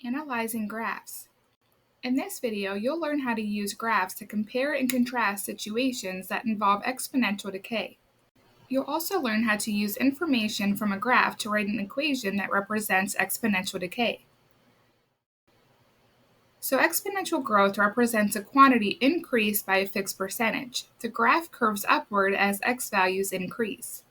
Analyzing graphs. In this video, you'll learn how to use graphs to compare and contrast situations that involve exponential decay. You'll also learn how to use information from a graph to write an equation that represents exponential decay. So exponential growth represents a quantity increased by a fixed percentage. The graph curves upward as x values increase.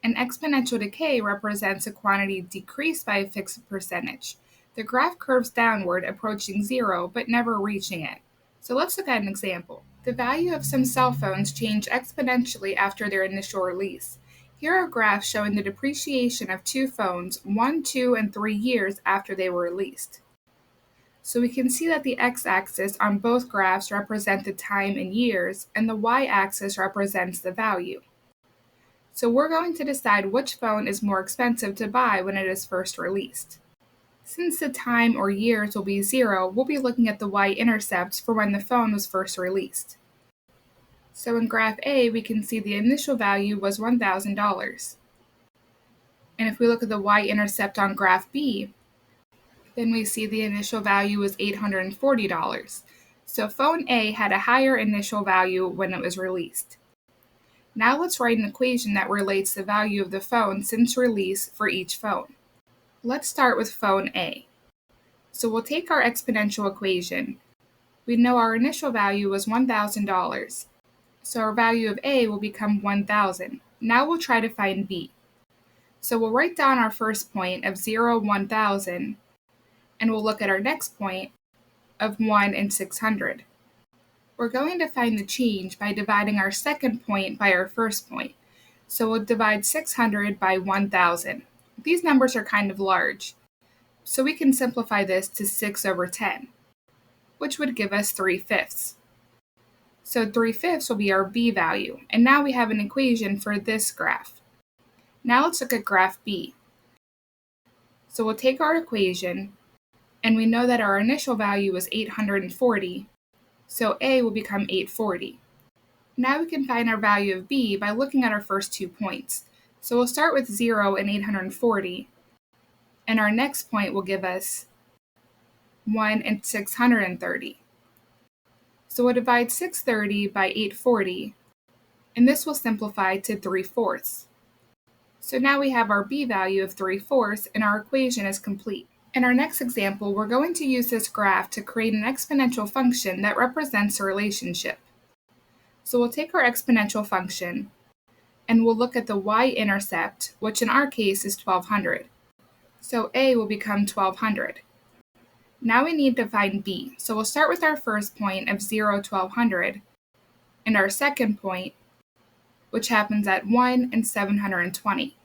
And exponential decay represents a quantity decreased by a fixed percentage. The graph curves downward, approaching zero, but never reaching it. So let's look at an example. The value of some cell phones change exponentially after their initial release. Here are graphs showing the depreciation of two phones 1, 2, and 3 years after they were released. So we can see that the x-axis on both graphs represent the time in years, and the y-axis represents the value. So we're going to decide which phone is more expensive to buy when it is first released. Since the time or years will be zero, we'll be looking at the y-intercepts for when the phone was first released. So in graph A, we can see the initial value was $1,000. And if we look at the y-intercept on graph B, then we see the initial value was $840. So phone A had a higher initial value when it was released. Now let's write an equation that relates the value of the phone since release for each phone. Let's start with phone A. So we'll take our exponential equation. We know our initial value was $1,000. So our value of A will become 1,000. Now we'll try to find B. So we'll write down our first point of 0, 1,000, and we'll look at our next point of 1 and 600. We're going to find the change by dividing our second point by our first point. So we'll divide 600 by 1,000. These numbers are kind of large, so we can simplify this to 6 over 10, which would give us 3/5. So 3/5 will be our B value, and now we have an equation for this graph. Now let's look at graph B. So we'll take our equation, and we know that our initial value was 840, so A will become 840. Now we can find our value of B by looking at our first 2 points. So we'll start with 0 and 840, and our next point will give us 1 and 630. So we'll divide 630 by 840, and this will simplify to 3/4. So now we have our B value of 3/4, and our equation is complete. In our next example, we're going to use this graph to create an exponential function that represents a relationship. So we'll take our exponential function, and we'll look at the y-intercept, which in our case is 1,200. So A will become 1,200. Now we need to find B. So we'll start with our first point of 0, 1,200, and our second point, which happens at 1 and 720.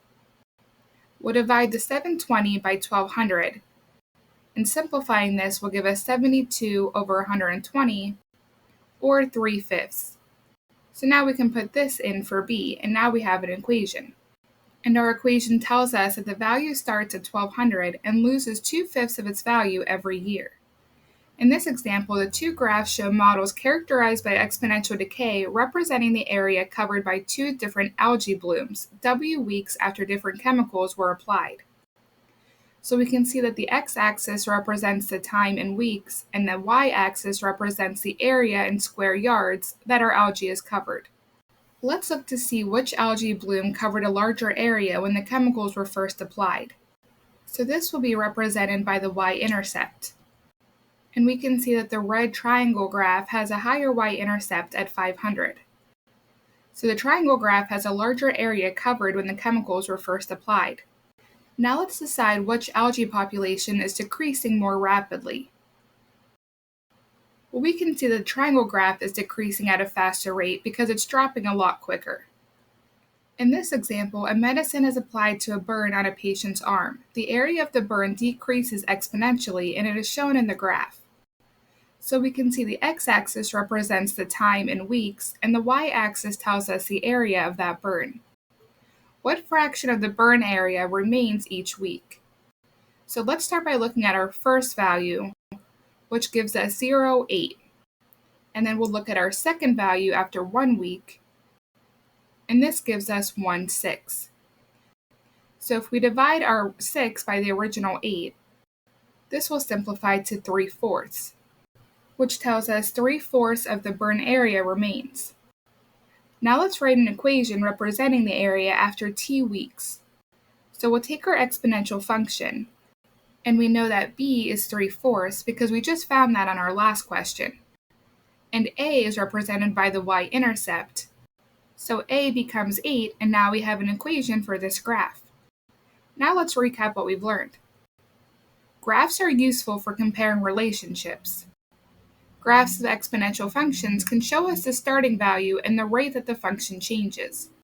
We'll divide the 720 by 1,200, and simplifying this will give us 72 over 120, or 3/5. So now we can put this in for B, and now we have an equation. And our equation tells us that the value starts at 1,200 and loses 2/5 of its value every year. In this example, the two graphs show models characterized by exponential decay representing the area covered by two different algae blooms, W weeks after different chemicals were applied. So we can see that the x-axis represents the time in weeks, and the y-axis represents the area in square yards that our algae is covered. Let's look to see which algae bloom covered a larger area when the chemicals were first applied. So this will be represented by the y-intercept. And we can see that the red triangle graph has a higher y-intercept at 500. So the triangle graph has a larger area covered when the chemicals were first applied. Now let's decide which algae population is decreasing more rapidly. Well, we can see the triangle graph is decreasing at a faster rate because it's dropping a lot quicker. In this example, a medicine is applied to a burn on a patient's arm. The area of the burn decreases exponentially, and it is shown in the graph. So we can see the x-axis represents the time in weeks, and the y-axis tells us the area of that burn. What fraction of the burn area remains each week? So let's start by looking at our first value, which gives us 0.8. And then we'll look at our second value after 1 week, and this gives us 1/6. So if we divide our 6 by the original 8, This will simplify to 3/4, which tells us 3/4 of the burn area remains. Now let's write an equation representing the area after t weeks. So we'll take our exponential function, and we know that b is 3/4 because we just found that on our last question. And a is represented by the y-intercept. So a becomes 8, and now we have an equation for this graph. Now let's recap what we've learned. Graphs are useful for comparing relationships. Graphs of exponential functions can show us the starting value and the rate that the function changes.